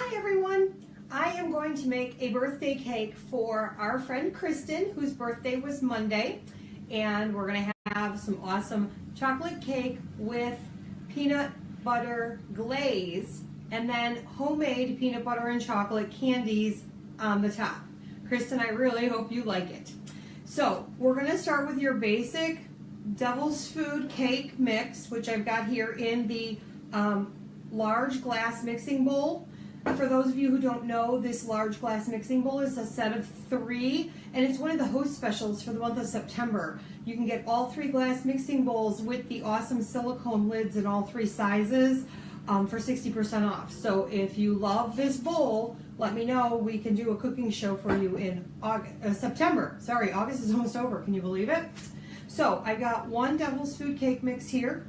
Hi everyone! I am going to make a birthday cake for our friend Kristen, whose birthday was Monday, and we're going to have some awesome chocolate cake with peanut butter glaze and then homemade peanut butter and chocolate candies on the top. Kristen, I really hope you like it. So we're going to start with your basic Devil's Food cake mix, which I've got here in the large glass mixing bowl. For those of you who don't know, this large glass mixing bowl is a set of 3, and it's one of the host specials for the month of September. You can get all 3 glass mixing bowls with the awesome silicone lids in all 3 sizes for 60% off. So if you love this bowl, let me know. We can do a cooking show for you in September. Sorry, August is almost over. Can you believe it? So I've got 1 Devil's Food cake mix here.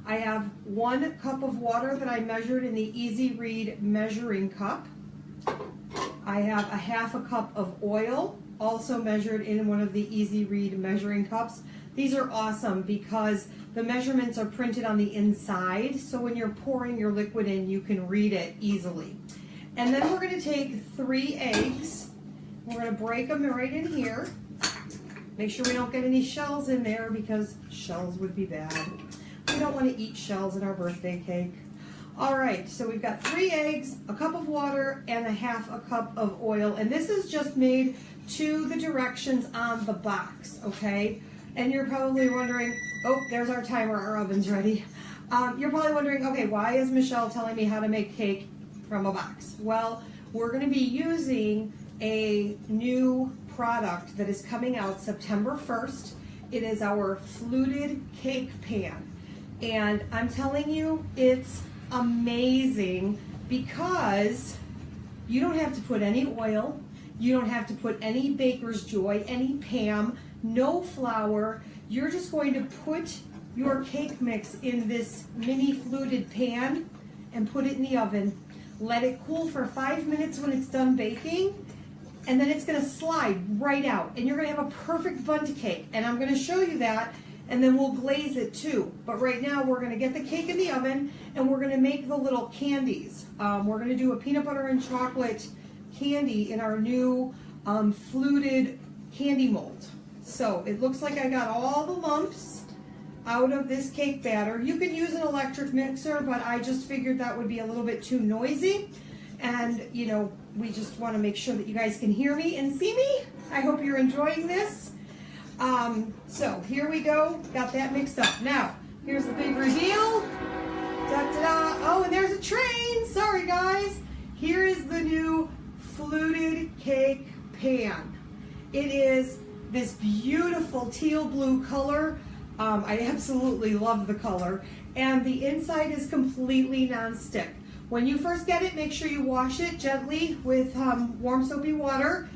I have 1 cup of water that I measured in the Easy Read measuring cup. I have a 1/2 cup of oil, also measured in one of the Easy Read measuring cups. These are awesome because the measurements are printed on the inside, so when you're pouring your liquid in, you can read it easily. And then we're going to take 3 eggs. We're going to break them right in here. Make sure we don't get any shells in there because shells would be bad. We don't want to eat shells in our birthday cake. All right, so we've got 3 eggs, a cup of water, and a 1/2 cup of oil. And this is just made to the directions on the box, okay? And you're probably wondering, oh, there's our timer, our oven's ready. You're probably wondering, okay, why is Michelle telling me how to make cake from a box? Well, we're going to be using a new product that is coming out September 1st. It is our fluted cake pan. And I'm telling you, it's amazing because you don't have to put any oil, you don't have to put any Baker's Joy, any Pam, no flour. You're just going to put your cake mix in this mini fluted pan and put it in the oven. Let it cool for 5 minutes when it's done baking, and then it's going to slide right out. And you're going to have a perfect bundt cake. And I'm going to show you that, and then we'll glaze it too. But right now we're going to get the cake in the oven and we're going to make the little candies. We're going to do a peanut butter and chocolate candy in our new fluted candy mold. So it looks like I got all the lumps out of this cake batter. You could use an electric mixer, but I just figured that would be a little bit too noisy. And you know, we just want to make sure that you guys can hear me and see me. I hope you're enjoying this. So here we go, got that mixed up. Now, here's the big reveal. Da-da-da. Oh, and there's a train. Sorry, guys. Here is the new fluted cake pan. It is this beautiful teal blue color. I absolutely love the color. And the inside is completely non-stick. When you first get it, make sure you wash it gently with warm soapy water.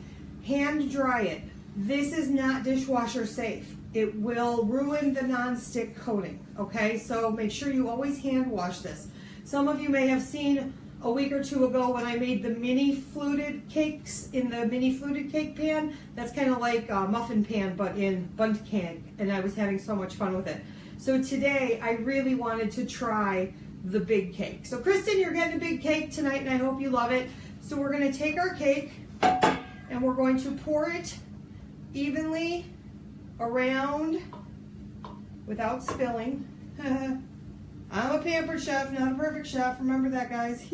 Hand dry it. This is not dishwasher safe. It will ruin the non-stick coating, okay? So make sure you always hand wash this. Some of you may have seen a week or 2 ago when I made the mini fluted cakes in the mini fluted cake pan. That's kind of like a muffin pan, but in bundt cake, and I was having so much fun with it. So today, I really wanted to try the big cake. So Kristen, you're getting a big cake tonight, and I hope you love it. So we're gonna take our cake, and we're going to pour it evenly around without spilling. I'm a pampered chef, not a perfect chef. Remember that, guys.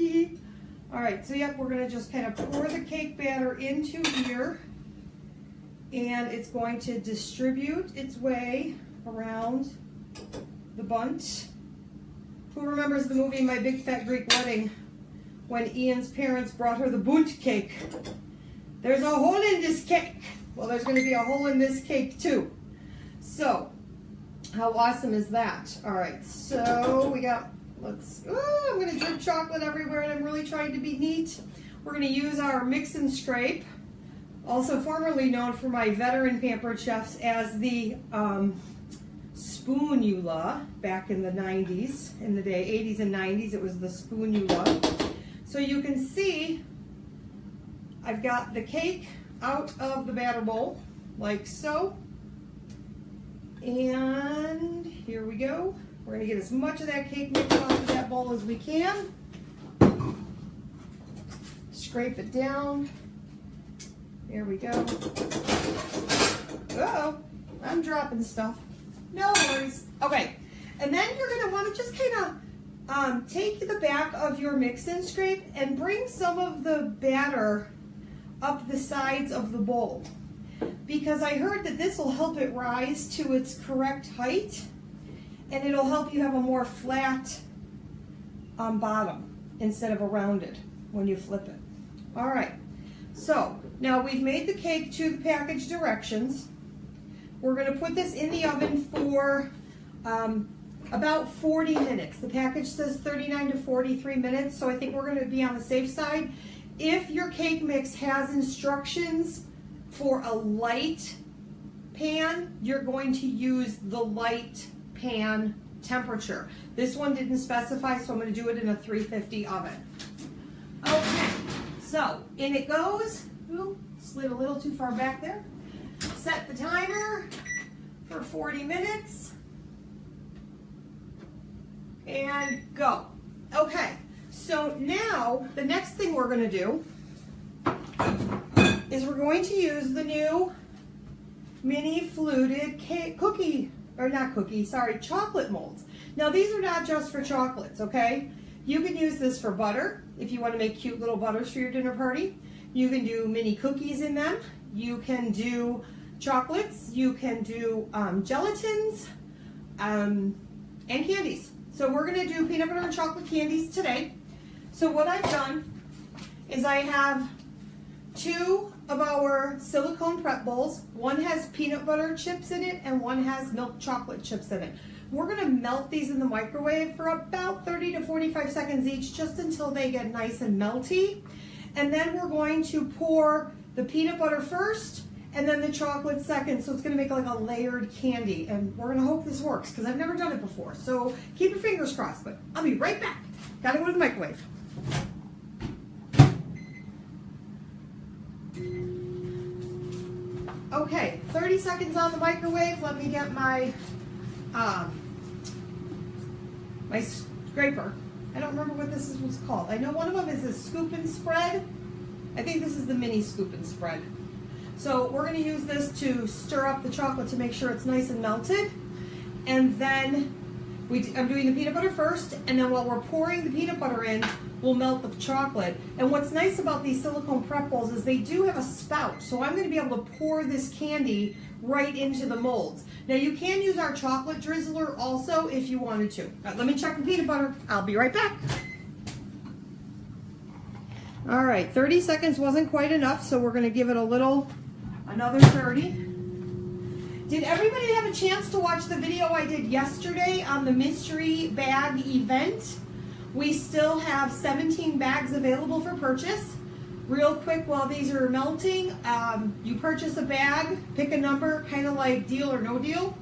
All right, so yep, we're gonna just kind of pour the cake batter into here, and it's going to distribute its way around the bundt. Who remembers the movie My Big Fat Greek Wedding when Ian's parents brought her the bundt cake? There's a hole in this cake. Well, there's going to be a hole in this cake too. So, how awesome is that? All right, so we got, I'm going to drip chocolate everywhere, and I'm really trying to be neat. We're going to use our Mix and Scrape, also formerly known for my veteran pampered chefs as the Spoonula back in the 90s, in the day, 80s and 90s, it was the Spoonula. So you can see I've got the cake out of the batter bowl, like so. And here we go. We're going to get as much of that cake mix off of that bowl as we can. scrape it down. There we go. Uh-oh, I'm dropping stuff. No worries. Okay, and then you're gonna wanna just kind of take the back of your mix and scrape and bring some of the batter up the sides of the bowl, because I heard that this will help it rise to its correct height, and it'll help you have a more flat bottom instead of a rounded when you flip it. All right, so now we've made the cake to the package directions. We're going to put this in the oven for about 40 minutes. The package says 39 to 43 minutes, so I think we're going to be on the safe side. If your cake mix has instructions for a light pan, you're going to use the light pan temperature. This one didn't specify, so I'm going to do it in a 350 oven. Okay, so in it goes. Ooh, slid a little too far back there. Set the timer for 40 minutes and go. Okay, so now the next thing we're going to do is we're going to use the new mini fluted chocolate molds. Now these are not just for chocolates, okay? You can use this for butter if you want to make cute little butters for your dinner party. You can do mini cookies in them. You can do chocolates. You can do gelatins and candies. So we're going to do peanut butter and chocolate candies today. So what I've done is I have 2 of our silicone prep bowls. One has peanut butter chips in it and one has milk chocolate chips in it. We're going to melt these in the microwave for about 30 to 45 seconds each, just until they get nice and melty. And then we're going to pour the peanut butter first and then the chocolate second, so it's going to make like a layered candy. And we're going to hope this works, because I've never done it before. So keep your fingers crossed, but I'll be right back. Gotta go to the microwave. Okay, 30 seconds on the microwave. Let me get my my scraper. I don't remember what this was called. I know one of them is a scoop and spread. I think this is the mini scoop and spread. So we're going to use this to stir up the chocolate to make sure it's nice and melted. And then I'm doing the peanut butter first, and then while we're pouring the peanut butter in, we'll melt the chocolate. And what's nice about these silicone prep bowls is they do have a spout, so I'm going to be able to pour this candy right into the molds. Now you can use our chocolate drizzler also if you wanted to. Let me check the peanut butter. I'll be right back. All right, 30 seconds wasn't quite enough, so we're going to give it another 30. Did everybody have a chance to watch the video I did yesterday on the mystery bag event? We still have 17 bags available for purchase. Real quick, while these are melting, you purchase a bag, pick a number, kind of like Deal or No Deal,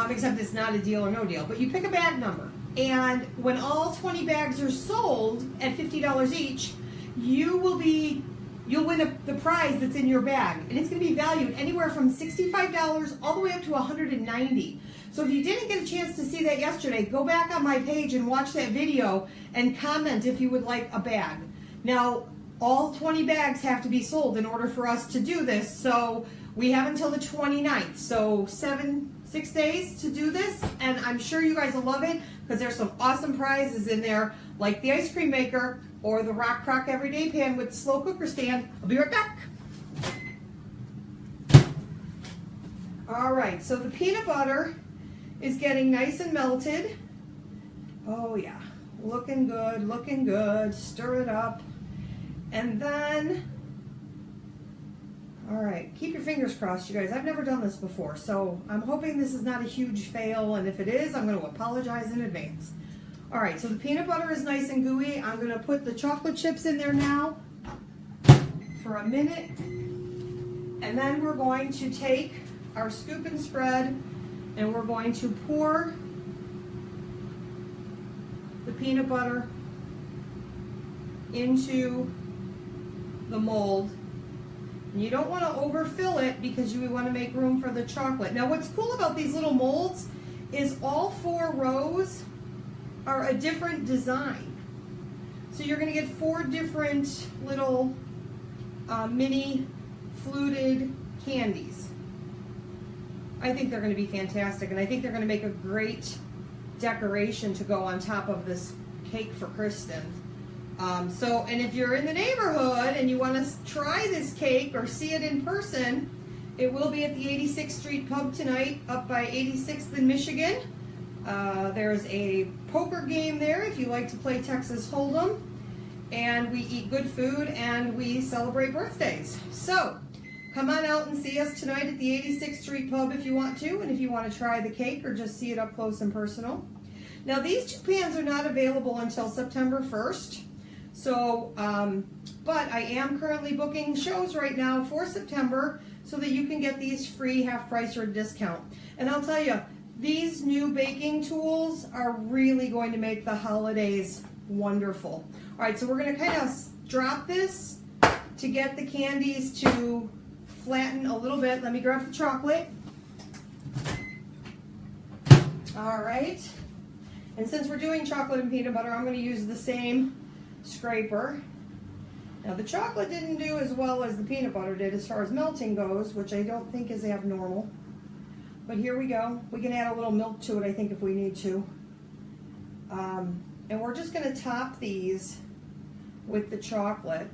except it's not a deal or no deal, but you pick a bag number. And when all 20 bags are sold at $50 each, you'll win the prize that's in your bag. And it's going to be valued anywhere from $65 all the way up to $190. So if you didn't get a chance to see that yesterday, go back on my page and watch that video and comment if you would like a bag. Now, all 20 bags have to be sold in order for us to do this, so we have until the 29th. So 6 days to do this, and I'm sure you guys will love it because there's some awesome prizes in there, like the ice cream maker or the Rock Crock Everyday Pan with slow cooker stand. I'll be right back. All right, so the peanut butter is getting nice and melted. Oh yeah, looking good, looking good. Stir it up. And then, all right, keep your fingers crossed, you guys. I've never done this before, so I'm hoping this is not a huge fail, and if it is, I'm going to apologize in advance. All right, so the peanut butter is nice and gooey. I'm going to put the chocolate chips in there now for a minute, and then we're going to take our scoop and spread, and we're going to pour the peanut butter into the mold. And you don't want to overfill it because you want to make room for the chocolate. Now what's cool about these little molds is all 4 rows are a different design. So you're going to get 4 different little mini fluted candies. I think they're going to be fantastic, and I think they're going to make a great decoration to go on top of this cake for Kristen. And if you're in the neighborhood and you want to try this cake or see it in person, it will be at the 86th Street Pub tonight, up by 86th in Michigan. There's a poker game there if you like to play Texas Hold'em, and we eat good food and we celebrate birthdays. So come on out and see us tonight at the 86th Street Pub if you want to, and if you want to try the cake or just see it up close and personal. Now these 2 pans are not available until September 1st. So, but I am currently booking shows right now for September so that you can get these free half price or discount. And I'll tell you, these new baking tools are really going to make the holidays wonderful. All right, so we're going to kind of drop this to get the candies to flatten a little bit. Let me grab the chocolate. All right, and since we're doing chocolate and peanut butter, I'm going to use the same scraper. Now the chocolate didn't do as well as the peanut butter did as far as melting goes, which I don't think is abnormal. But here we go. We can add a little milk to it, I think, if we need to. And we're just going to top these with the chocolate.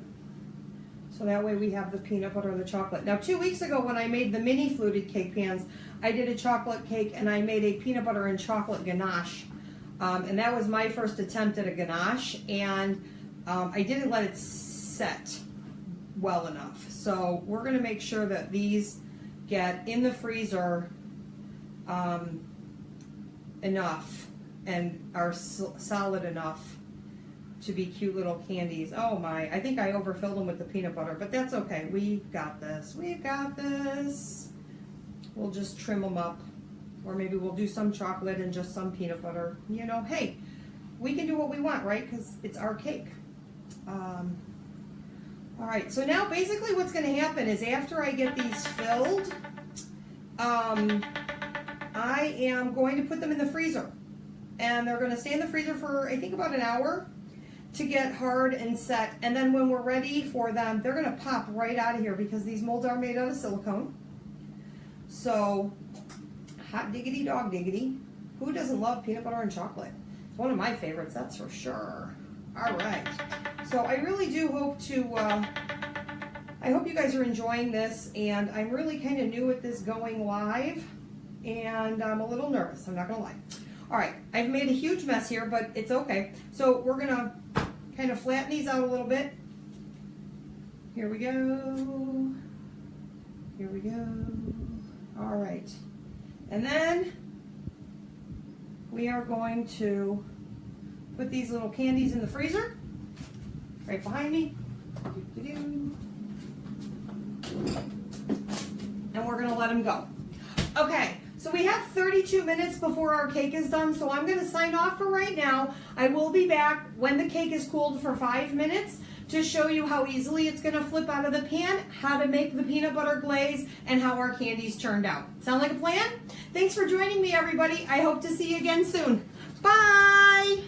So that way we have the peanut butter and the chocolate. Now 2 weeks ago when I made the mini fluted cake pans, I did a chocolate cake and I made a peanut butter and chocolate ganache. And that was my first attempt at a ganache, and I didn't let it set well enough. So we're going to make sure that these get in the freezer enough and are solid enough to be cute little candies. Oh my, I think I overfilled them with the peanut butter, but that's okay. We've got this. We've got this. We'll just trim them up. Or maybe we'll do some chocolate and just some peanut butter. You know, hey, we can do what we want, right? Because it's our cake. All right, so now basically what's going to happen is after I get these filled, I am going to put them in the freezer. And they're going to stay in the freezer for, I think, about an hour to get hard and set. And then when we're ready for them, they're going to pop right out of here because these molds are made out of silicone. So, hot diggity dog diggity. Who doesn't love peanut butter and chocolate? It's one of my favorites, that's for sure. All right. So I really do hope to, I hope you guys are enjoying this, and I'm really kind of new at this going live, and I'm a little nervous, I'm not going to lie. All right, I've made a huge mess here, but it's okay. So we're going to kind of flatten these out a little bit. Here we go. Here we go. All right. And then we are going to put these little candies in the freezer, right behind me. And we're going to let them go. Okay, so we have 32 minutes before our cake is done, so I'm going to sign off for right now. I will be back when the cake is cooled for 5 minutes to show you how easily it's going to flip out of the pan, how to make the peanut butter glaze, and how our candies turned out. Sound like a plan? Thanks for joining me, everybody. I hope to see you again soon. Bye!